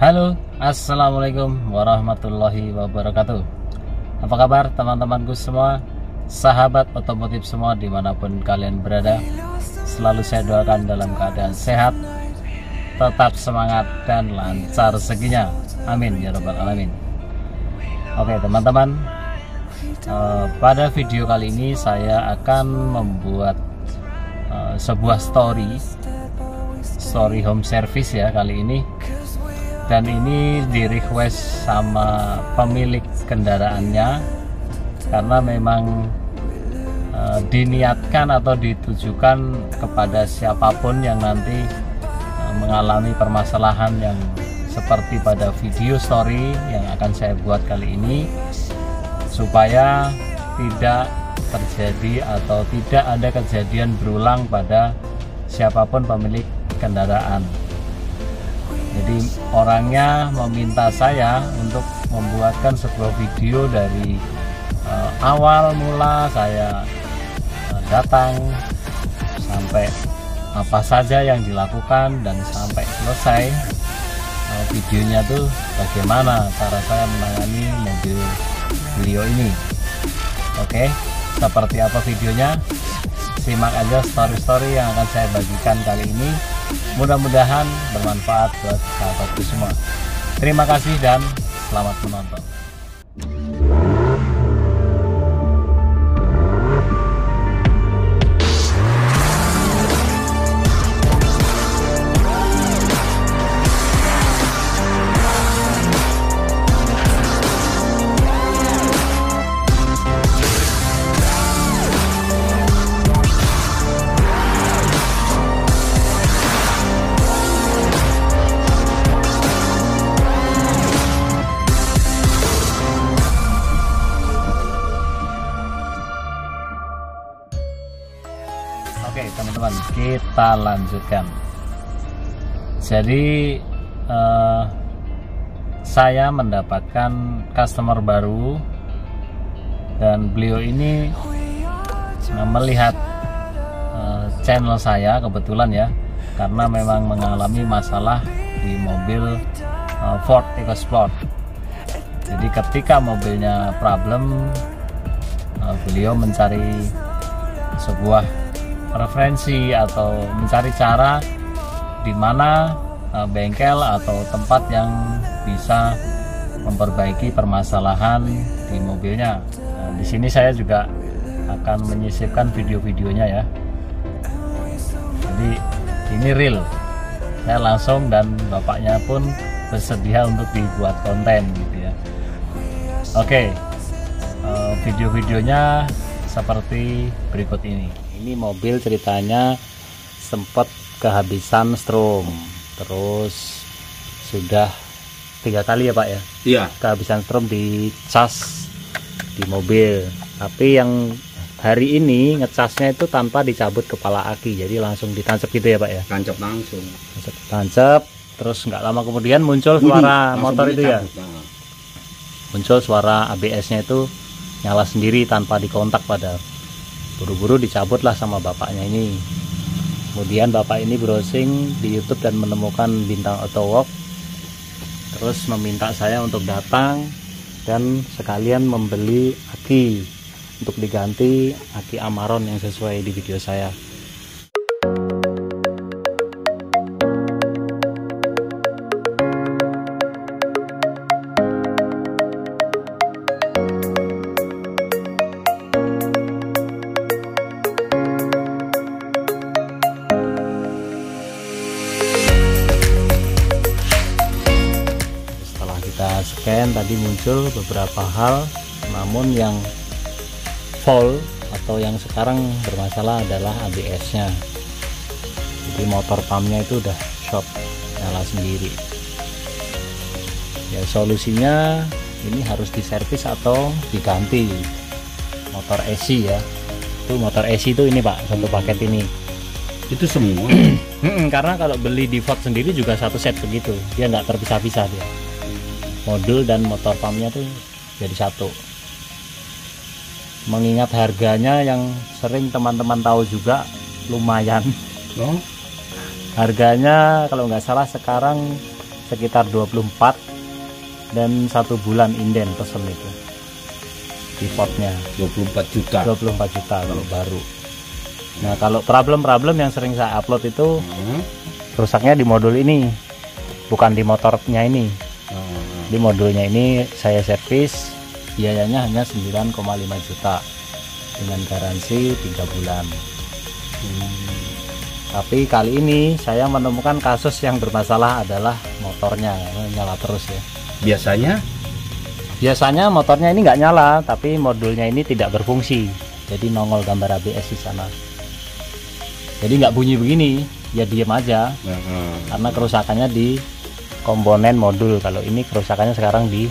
Halo, assalamualaikum warahmatullahi wabarakatuh. Apa kabar teman-temanku semua, sahabat otomotif semua dimanapun kalian berada. Selalu saya doakan dalam keadaan sehat, tetap semangat dan lancar rezekinya. Amin ya rabbal alamin. Oke teman-teman, pada video kali ini saya akan membuat sebuah story home service ya kali ini. Dan ini di request sama pemilik kendaraannya karena memang diniatkan atau ditujukan kepada siapapun yang nanti mengalami permasalahan yang seperti pada video story yang akan saya buat kali ini, supaya tidak terjadi atau tidak ada kejadian berulang pada siapapun pemilik kendaraan. Jadi orangnya meminta saya untuk membuatkan sebuah video dari awal mula saya datang sampai apa saja yang dilakukan dan sampai selesai videonya tuh bagaimana cara saya menangani mobil beliau ini. Oke, seperti apa videonya? Simak aja story-story yang akan saya bagikan kali ini. Mudah-mudahan bermanfaat buat sahabatku semua. Terima kasih dan selamat menonton. Oke teman-teman, kita lanjutkan. Jadi saya mendapatkan customer baru dan beliau ini melihat channel saya kebetulan ya, karena memang mengalami masalah di mobil Ford EcoSport. Jadi ketika mobilnya problem, beliau mencari sebuah referensi atau mencari cara di mana bengkel atau tempat yang bisa memperbaiki permasalahan di mobilnya. Nah, di sini saya juga akan menyisipkan video-videonya ya. Jadi ini real. Saya langsung dan bapaknya pun bersedia untuk dibuat konten gitu ya. Oke, video-videonya seperti berikut ini. Ini mobil ceritanya sempat kehabisan strom, terus sudah 3 kali ya Pak ya? Iya. Kehabisan strom di cas di mobil. Tapi yang hari ini ngecasnya itu tanpa dicabut kepala aki, jadi langsung ditancap gitu ya Pak ya? Tancap langsung. Tancap, terus nggak lama kemudian muncul suara motor itu ya? Muncul suara ABS-nya itu nyala sendiri tanpa dikontak padahal. Buru-buru dicabut lah sama bapaknya ini. Kemudian bapak ini browsing di YouTube dan menemukan Bintang Auto Work, terus meminta saya untuk datang dan sekalian membeli aki untuk diganti aki Amarron yang sesuai di video saya. Scan tadi muncul beberapa hal, namun yang fault atau yang sekarang bermasalah adalah ABS-nya. Jadi motor pumpnya itu udah short, nyala sendiri. Ya solusinya ini harus diservis atau diganti motor AC ya. Itu motor AC itu ini Pak, satu paket ini. Itu semua. Karena kalau beli di Ford sendiri juga satu set begitu, dia nggak terpisah-pisah dia. Modul dan motor pumpnya tuh jadi satu. Mengingat harganya yang sering teman-teman tahu juga lumayan. Harganya kalau nggak salah sekarang sekitar 24 dan 1 bulan inden pesen itu pivotnya 24 juta. 24 juta kalau baru. Nah kalau problem-problem yang sering saya upload itu rusaknya di modul ini, bukan di motornya ini. Di modulnya ini saya servis, biayanya hanya 9,5 juta dengan garansi 3 bulan. Tapi kali ini saya menemukan kasus yang bermasalah adalah motornya nyala terus ya. Biasanya motornya ini nggak nyala, tapi modulnya ini tidak berfungsi, jadi nongol gambar ABS di sana. Jadi nggak bunyi begini, ya diem aja, karena kerusakannya di komponen modul. Kalau ini kerusakannya sekarang di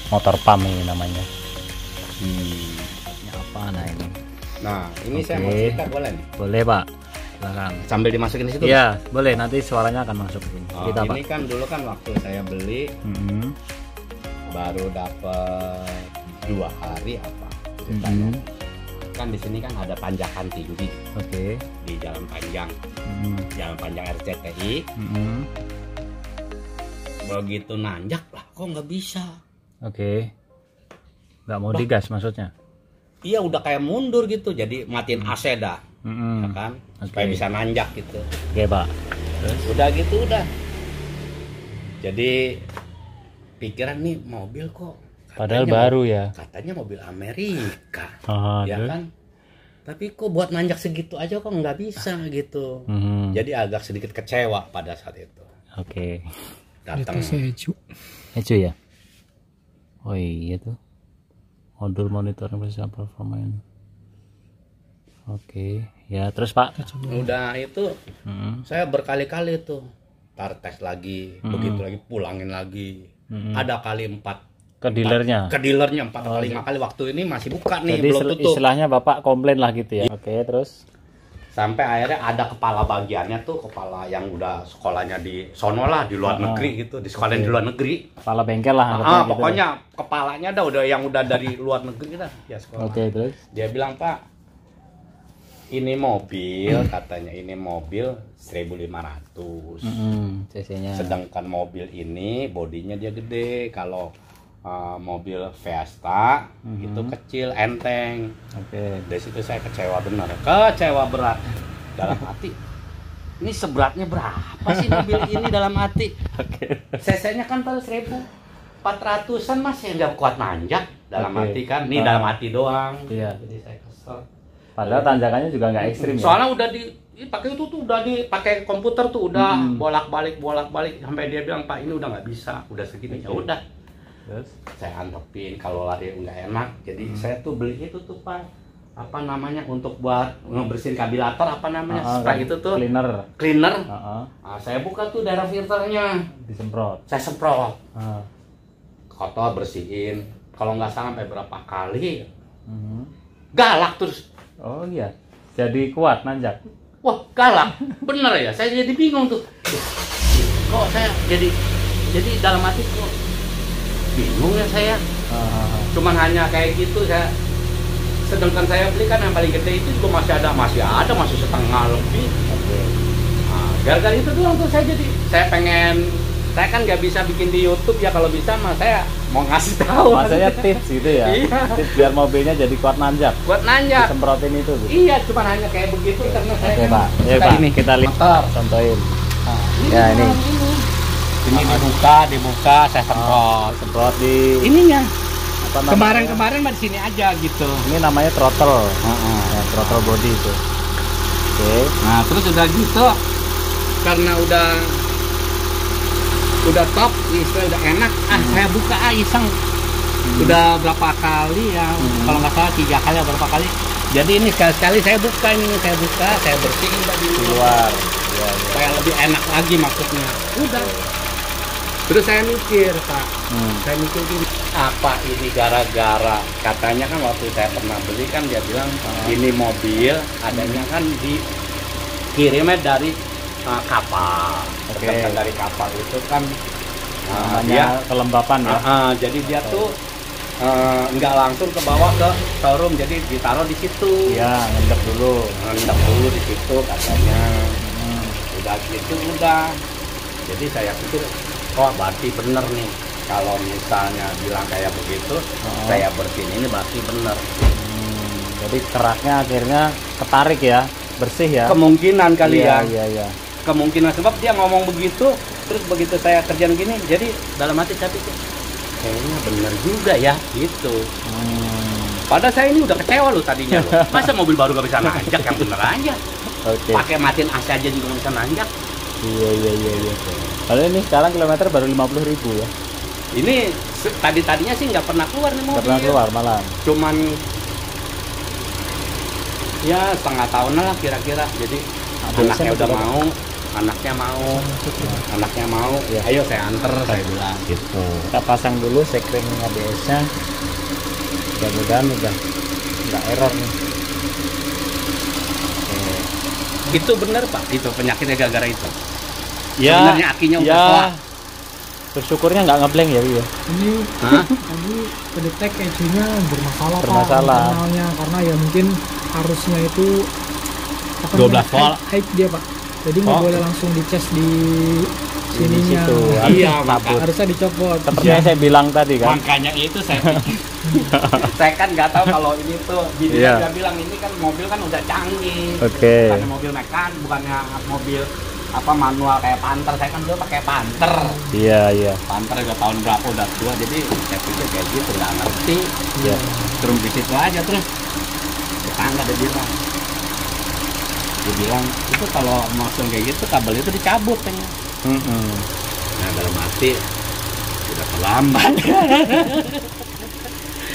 motor pump ini namanya. Ini apa nah ini? Nah ini saya mau cerita boleh nih? Boleh Pak, silakan. Sambil dimasukin di situ? Iya boleh, nanti suaranya akan masuk ke sini. Kita, ini Pak. kan dulu kan waktu saya beli baru dapat 2 hari apa ceritanya. Kan di sini kan ada tanjakan tinggi. Oke. Di jalan panjang, jalan panjang RCTI. Begitu nanjak lah, kok nggak bisa. Oke. Nggak mau digas maksudnya? Iya udah kayak mundur gitu, jadi matiin AC dah, ya kan, supaya bisa nanjak gitu. Oke Pak. Terus? Udah gitu udah. Jadi pikiran nih mobil kok. Padahal baru ya. Katanya mobil Amerika, ya terus? kan. Tapi kok buat nanjak segitu aja kok nggak bisa gitu. Jadi agak sedikit kecewa pada saat itu. Oke. Datang. Hejo ya. Oh iya tuh. Modul monitor performa ini. Oke, ya terus Pak. Udah itu saya berkali-kali tuh tes lagi, begitu lagi pulangin lagi. Ada kali 4 ke dealernya. Ke dealernya 4 kali 5 kali, waktu ini masih buka nih. Jadi belum tutup. Istilahnya Bapak komplain lah gitu ya. Oke, terus sampai akhirnya ada kepala bagiannya tuh, kepala yang udah sekolahnya di sono lah, di luar negeri gitu, di sekolah di luar negeri. Kepala bengkel lah. Gitu pokoknya kepalanya udah yang udah dari luar negeri dah ya sekolah. Oke, terus dia bilang, Pak, ini mobil katanya ini mobil 1.500 cc-nya. Sedangkan mobil ini bodinya dia gede. Kalau mobil Fiesta itu kecil, enteng. Oke. Dari situ saya kecewa benar, kecewa berat dalam hati. Ini seberatnya berapa sih mobil ini dalam hati? CC-nya kan pada 1.400-an masih nggak kuat nanjak dalam hati kan. Ini dalam hati doang. Iya. Jadi saya kesel. Padahal tanjakannya juga nggak ekstrim ya. Soalnya udah dipakai itu tuh udah dipakai komputer tuh udah bolak-balik sampai dia bilang, Pak ini udah nggak bisa, udah segini. Ya udah. Terus saya antepin kalau lari nggak enak, jadi saya tuh beli itu tuh Pak, apa namanya, untuk buat ngebersihin kabilator, apa namanya, spray itu tuh cleaner. Nah, saya buka tuh daerah filternya, disemprot, saya semprot, kotor bersihin, kalau nggak salah sampai berapa kali, galak terus. Oh iya, jadi kuat nanjak. Wah galak, bener ya, saya jadi bingung tuh, kok saya jadi dalam hati kok bingung ya saya. Cuman hanya kayak gitu saya. Sedangkan saya beli kan yang paling gede itu juga masih setengah lebih. Nah, gara-gara itu doang tuh saya pengen, saya kan nggak bisa bikin di YouTube ya, kalau bisa mah saya mau ngasih tahu. Maksudnya tips gitu ya. Tips biar mobilnya jadi kuat nanjak. Kuat nanjak. Disemprotin itu. Gitu. Iya, cuman hanya kayak begitu karena saya kan Pak. Ya, Pak. Ini kita lihat contohin. Ya ini. Ini dibuka, saya semprot di ininya. Kemarin di sini aja gitu. Ini namanya throttle. Ya, throttle body itu. Oke. Nah, terus udah gitu karena udah top, istilah udah enak. Saya buka iseng. Udah berapa kali ya? Kalau nggak salah 3 kali atau berapa kali. Jadi ini sekali-sekali saya buka, saya bersihin tadi luar. Supaya lebih enak lagi maksudnya. Udah. Terus saya mikir, Pak, saya mikir gini, apa ini gara-gara, katanya kan waktu saya pernah beli kan dia bilang ini mobil adanya kan dikirimnya dari kapal. Sedangkan dari kapal itu kan dia kelembapan ya. Jadi dia tuh nggak langsung ke bawah ke showroom, jadi ditaruh di situ. Iya, ngendap dulu di situ katanya. Udah gitu udah. Jadi saya pikir oh berarti bener nih. Kalau misalnya bilang kayak begitu, saya bersihin ini berarti bener. Jadi keraknya akhirnya ketarik ya, bersih ya. Kemungkinan kali ya. Iya. Kemungkinan sebab dia ngomong begitu, terus begitu saya kerjaan gini, jadi dalam hati saya pikir kayaknya bener juga ya gitu. Padahal saya ini udah kecewa loh tadinya loh. Masa mobil baru gak bisa nanjak, yang bener aja. Oke. Pakai matiin AC aja juga gak bisa nanjak. Iya. Kalau ini sekarang kilometer baru 50.000 ya. Ini tadinya sih nggak pernah keluar nih mobil. Nggak pernah keluar malah. Cuman ya setengah tahunan lah kira-kira. Jadi anaknya udah mau, anaknya mau. Ya. Ayo saya anter, saya bilang gitu. Kita pasang dulu sekring ABS-nya. Mudah-mudahan udah nggak error nih. Itu bener Pak, itu penyakitnya gara-gara itu. Ya, sebenarnya akinya udah tua. Bersyukurnya nggak ngeblank ya, iya. Ini tadi kedetek ECU-nya bermasalah Pak, internalnya, karena ya mungkin harusnya itu 12 volt. high dia Pak. Jadi nggak boleh langsung dicas di sininya. Iya, harusnya dicopot. Seperti yang saya bilang tadi kan. Makanya itu saya saya kan nggak tahu kalau ini tuh jadi dia bilang ini kan mobil kan udah canggih. Oke. Bukannya mobil mekan, bukannya mobil apa manual kayak Panther. Saya kan dulu pakai Panther. Iya. Panther udah tahun berapa udah tua, jadi saya pikir kayak gitu nggak ngerti. Iya. Terus di situ aja terus tetangga dia bilang itu kalau langsung kayak gitu kabel itu dicabut kayaknya. Nah dalam hati udah terlambat.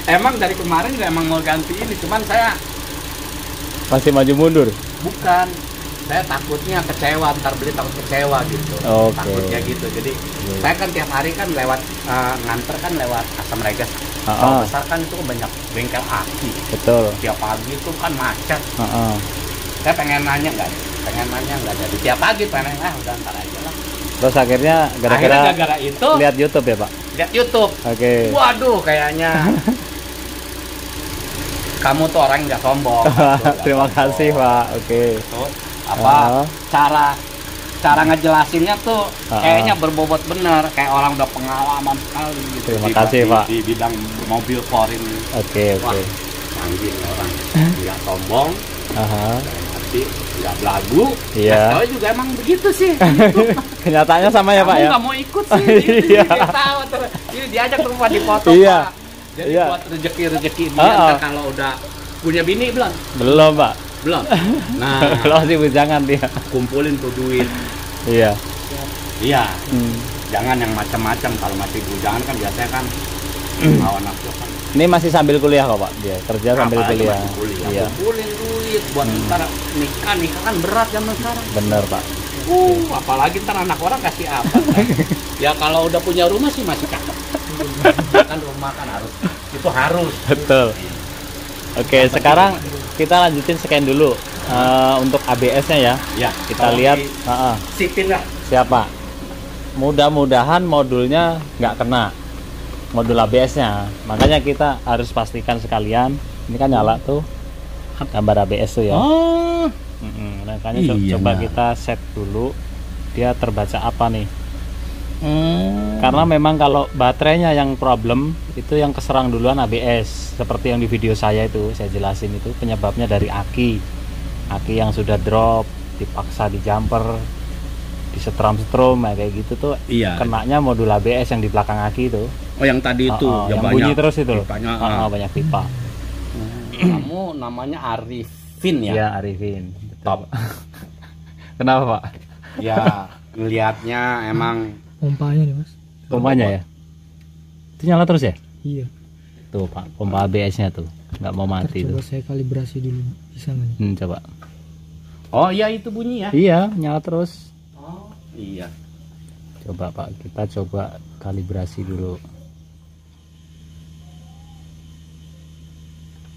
Emang dari kemarin juga emang mau ganti ini, cuman saya masih maju mundur. Bukan, saya takutnya kecewa, ntar beli takut kecewa gitu. Takutnya gitu. Jadi saya kan tiap hari kan lewat nganter kan lewat Asam Regas. Kalau besar kan itu banyak bengkel aki. Betul. Tiap pagi itu kan macet. Saya pengen nanya nggak jadi tiap pagi pengen udah ntar aja lah. Terus akhirnya gara-gara itu lihat YouTube ya Pak? Lihat YouTube. Oke. Waduh kayaknya kamu tuh orang nggak sombong. Terima kasih Pak. Oke. Cara ngejelasinnya tuh kayaknya berbobot bener, kayak orang udah pengalaman sekali gitu. Terima kasih Pak. Di bidang mobil foreign. Oke. Canggih orang, nggak sombong. Tapi nggak belagu. Iya. Kalau juga emang begitu sih. Kenyataannya sama ya Pak ya. Kamu nggak mau ikut sih. Iya. Tahu terus. Ini diajak ke rumah dipoto Iya. Pak. Jadi buat rezeki dia kalau udah punya bini belum? Belum Pak. Belum. Nah, belum sih bujangan dia. Kumpulin tuh duit. Iya. Jangan yang macam-macam. Kalau masih bujangan kan biasanya kan lawan nafsu kan. Ini masih sambil kuliah kok Pak, dia kerja sambil kuliah. Iya. Kumpulin duit buat ntar nikah kan berat zaman sekarang. Bener Pak. Apalagi ntar anak orang kasih apa? Ya kalau udah punya rumah sih masih cakep. Kan rumah kan harus. Betul. Oke, sekarang kita lanjutin scan dulu untuk ABS-nya ya. Ya. Kita lihat. Sipin lah. Siapa? Mudah-mudahan modulnya nggak kena. Modul ABS-nya. Makanya kita harus pastikan sekalian. Ini kan nyala tuh gambar ABS tuh ya. Makanya coba kita set dulu. Dia terbaca apa nih? Karena memang kalau baterainya yang problem, itu yang keserang duluan ABS. Seperti yang di video saya itu, saya jelasin itu penyebabnya dari aki yang sudah drop, dipaksa di jumper, di setrum kayak gitu tuh. Kenanya modul ABS yang di belakang aki itu. Oh yang tadi itu yang bunyi terus itu loh. Banyak pipa. Kamu namanya Arifin ya? Iya Arifin. Top. Kenapa Pak? Ya ngelihatnya emang Pompanya nih Mas. Pompanya ya? Itu nyala terus ya? Iya. Tuh Pak, pompa ABS-nya tuh nggak mau mati tuh. Coba saya kalibrasi dulu, bisa nggak nih? Coba. Oh iya itu bunyi ya? Iya, nyala terus. Oh iya. Coba Pak, kita coba kalibrasi dulu.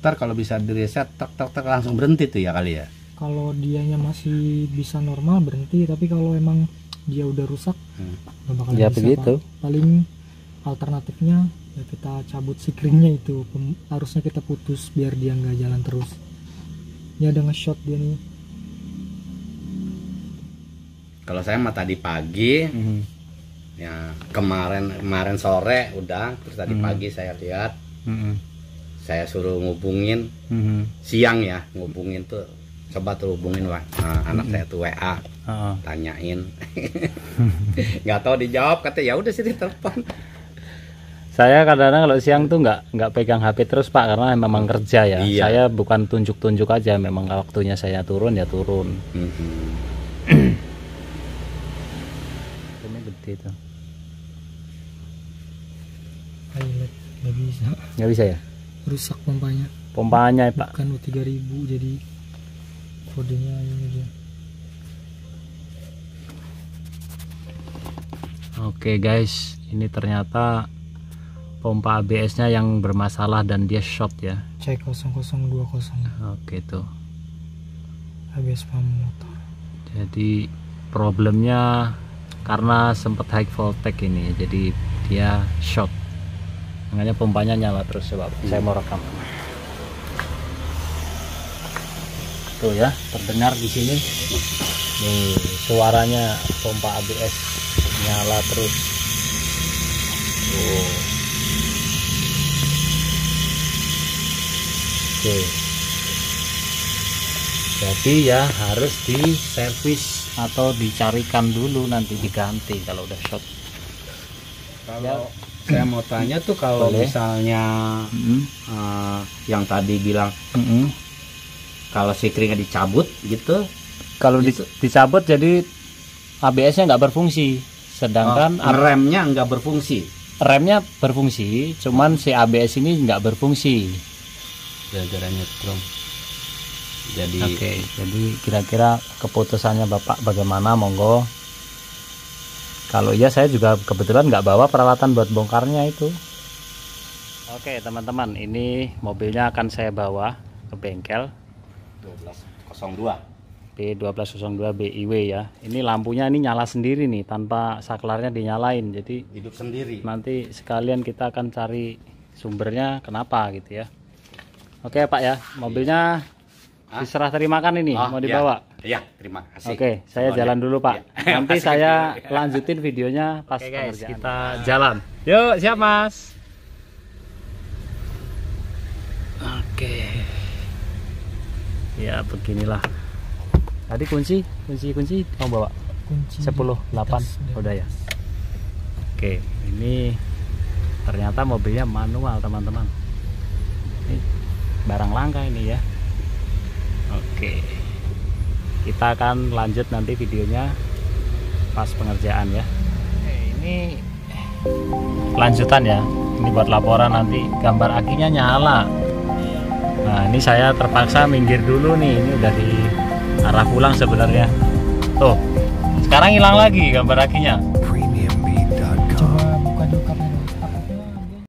Ntar kalau bisa di reset tek langsung berhenti tuh ya kali ya? Kalau dianya masih bisa normal berhenti, tapi kalau emang dia udah rusak nggak bakal ya bisa begitu Pak. Paling alternatifnya ya kita cabut sikringnya itu, harusnya kita putus biar dia nggak jalan terus. Ini ada nge-shot dia nih. Kalau saya mah tadi pagi Ya kemarin sore udah, terus tadi pagi saya lihat, saya suruh ngubungin, siang ya ngubungin tuh, coba tuh hubungin anak saya tuh WA, tanyain, nggak tahu dijawab, kata ya udah sih telepon. Saya kadang-kadang kalau siang tuh nggak pegang HP terus Pak, karena memang kerja ya. Iya. Saya bukan tunjuk-tunjuk aja, memang waktunya saya turun ya turun. Ini gede tuh. Pilot nggak bisa, Nggak bisa ya? rusak pompanya. Pompanya Pak. Bukan U3000, jadi kodenya ini dia. Oke guys, ini ternyata pompa ABS-nya yang bermasalah dan dia short ya. C0020 Oke tuh. ABS pump motor. Jadi problemnya karena sempat high voltage ini, jadi dia short. Makanya pompanya nyala terus. Coba saya mau rekam. Tuh ya, terdengar di sini. Nih, suaranya pompa ABS nyala terus. Tuh. Oke. Jadi ya harus diservis atau dicarikan dulu, nanti diganti kalau udah short. Kalau saya mau tanya tuh, kalau Boleh. misalnya yang tadi bilang kalau sikringnya dicabut gitu, Kalau Gitu. dicabut jadi ABS-nya nggak berfungsi, sedangkan remnya nggak berfungsi. remnya berfungsi, cuman si ABS ini nggak berfungsi. Gara-gara nyetrum. Jadi Oke, jadi kira-kira keputusannya Bapak bagaimana, monggo. Kalau iya, saya juga kebetulan nggak bawa peralatan buat bongkarnya itu. Oke teman-teman, ini mobilnya akan saya bawa ke bengkel 1202. B1202 BIW ya. Ini lampunya ini nyala sendiri nih, tanpa saklarnya dinyalain. Jadi Hidup sendiri. nanti sekalian kita akan cari sumbernya kenapa gitu ya. Oke Pak ya, mobilnya diserah terimakan ini, mau dibawa. Iya, terima kasih. Oke, saya Semuanya. jalan dulu Pak. Iya. Nanti Masih saya kecil. lanjutin videonya pas pengerjaan. Kita jalan. Yuk, siap Mas. Oke. Ya beginilah. Tadi kunci mau bawa Kunci 10 8 udah ya. Oke, ini ternyata mobilnya manual teman-teman. Ini barang langka ini ya. Oke, kita akan lanjut nanti videonya pas pengerjaan ya. Oke, ini lanjutan ya. Ini buat laporan nanti, gambar akinya nyala. Nah ini saya terpaksa minggir dulu nih, ini udah di arah pulang sebenarnya. Tuh, sekarang hilang lagi gambar akinya.